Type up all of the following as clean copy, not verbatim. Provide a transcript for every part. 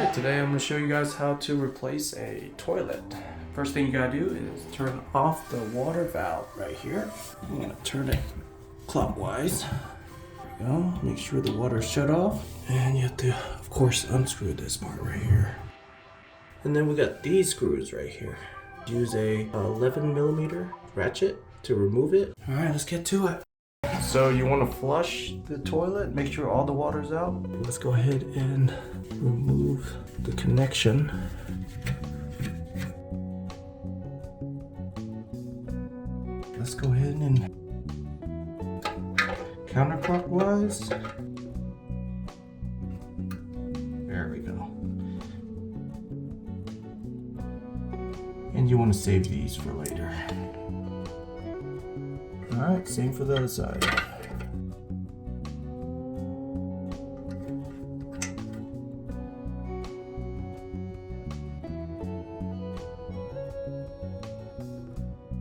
Alright, today I'm going to show you guys how to replace a toilet. First thing you gotta do is turn off the water valve right here. I'm going to turn it clockwise. There we go. Make sure the water's shut off. And you have to, of course, unscrew this part right here. And then we got these screws right here. Use a 11mm ratchet to remove it. Alright, let's get to it. So you want to flush the toilet, make sure all the water's out. Let's go ahead and remove the connection. Let's go ahead and counterclockwise. There we go. And you want to save these for later. Alright, same for the other side.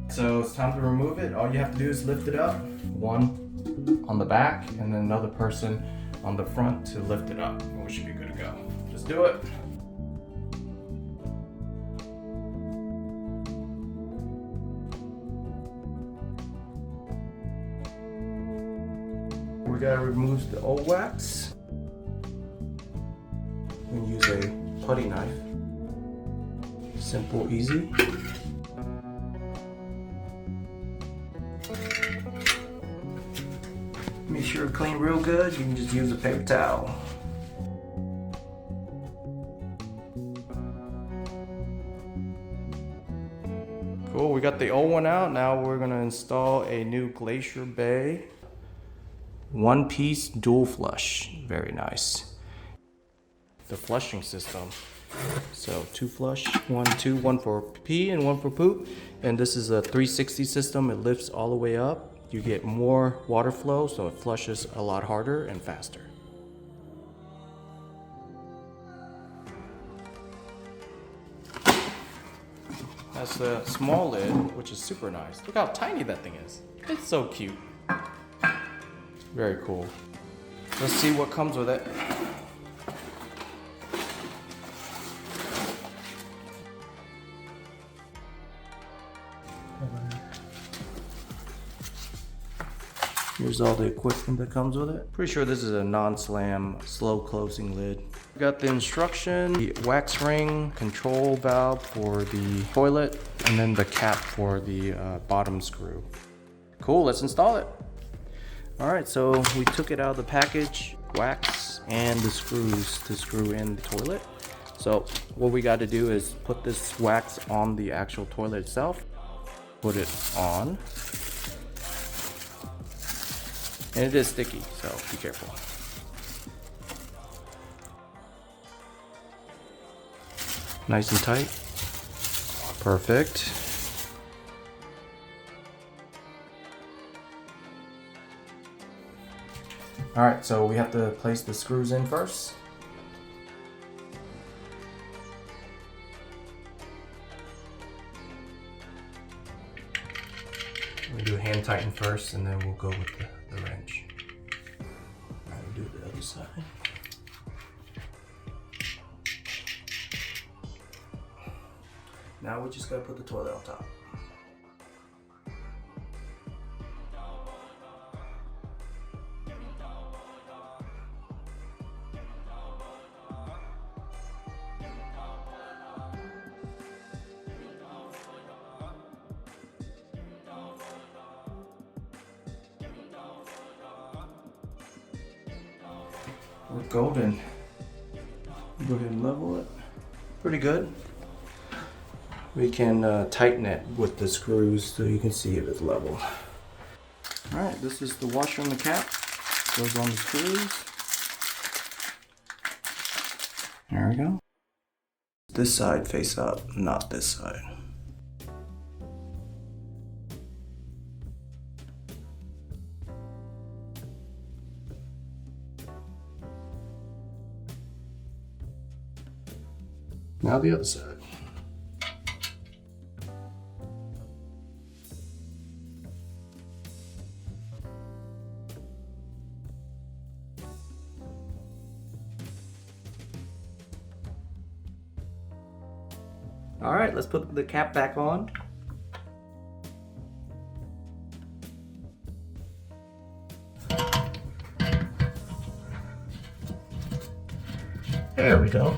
So it's time to remove it. All you have to do is lift it up. One on the back and then another person on the front to lift it up. And we should be good to go. Just do it. We gotta remove the old wax. We use a putty knife. Simple, easy. Make sure it's clean real good. You can just use a paper towel. Cool, we got the old one out. Now we're gonna install a new Glacier Bay one-piece dual flush. Very nice. The flushing system. So 2 flush, 1 for pee and 1 for poop. And this is a 360 system. It lifts all the way up. You get more water flow, so it flushes a lot harder and faster. That's the small lid, which is super nice. Look how tiny that thing is. It's so cute. Very cool. Let's see what comes with it. Here's all the equipment that comes with it. Pretty sure this is a non-slam, slow closing lid. We got the instruction, the wax ring, control valve for the toilet, and then the cap for the bottom screw. Cool, let's install it. All right, so we took it out of the package, wax and the screws to screw in the toilet. So what we got to do is put this wax on the actual toilet itself, put it on. And it is sticky, so be careful. Nice and tight. Perfect. All right, so we have to place the screws in first. We'll do hand tighten first, and then we'll go with the wrench. All right, we'll do the other side. Now we just gotta put the toilet on top. We're golden. Go ahead and level it. Pretty good. We can tighten it with the screws so you can see it is level. Alright, this is the washer and the cap. Goes on the screws. There we go. This side face up, not this side. Now the other side. All right, let's put the cap back on. There we go.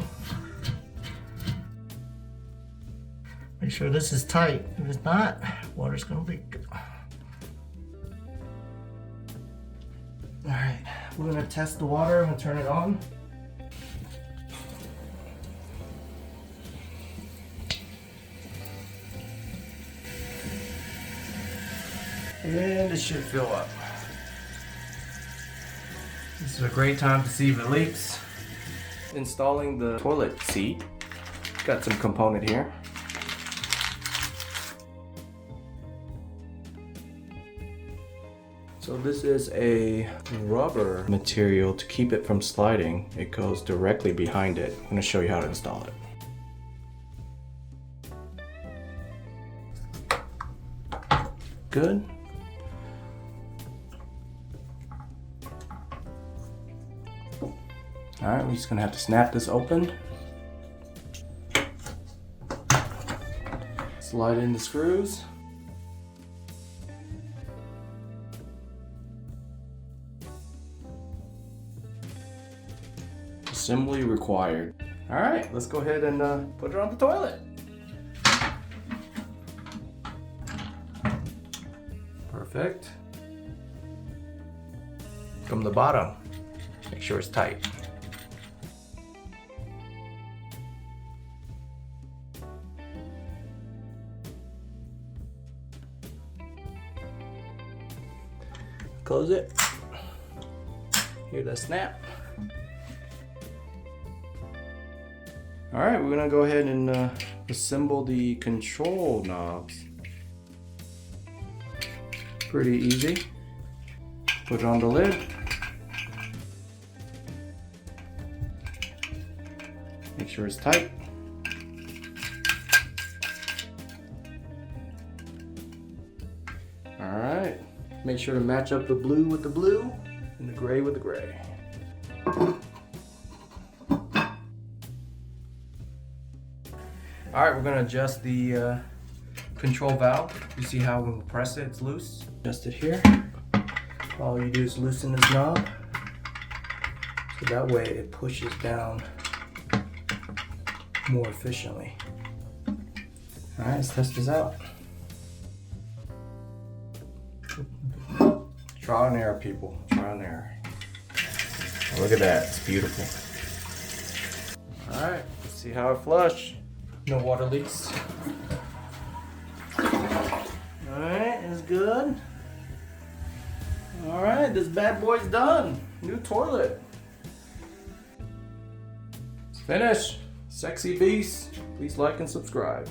Make sure this is tight. If it's not, water's gonna leak. All right, we're gonna test the water. I'm gonna turn it on. And it should fill up. This is a great time to see if it leaks. Installing the toilet seat. Got some component here. So this is a rubber material to keep it from sliding. It goes directly behind it. I'm gonna show you how to install it. Good. All right, we're just gonna have to snap this open. Slide in the screws. Assembly required. All right, let's go ahead and put it on the toilet. Perfect. From the bottom, make sure it's tight. Close it. Hear that snap. All right, we're gonna go ahead and assemble the control knobs. Pretty easy. Put it on the lid. Make sure it's tight. All right. Make sure to match up the blue with the blue and the gray with the gray. All right, we're gonna adjust the control valve. You see how when we press it, it's loose. Adjust it here. All you do is loosen this knob. So that way it pushes down more efficiently. All right, let's test this out. Trial and error, people. Trial and error. Look at that. It's beautiful. All right, let's see how it flush. No water leaks. All right, it's good. All right, this bad boy's done. New toilet. It's finished. Sexy beast. Please like and subscribe.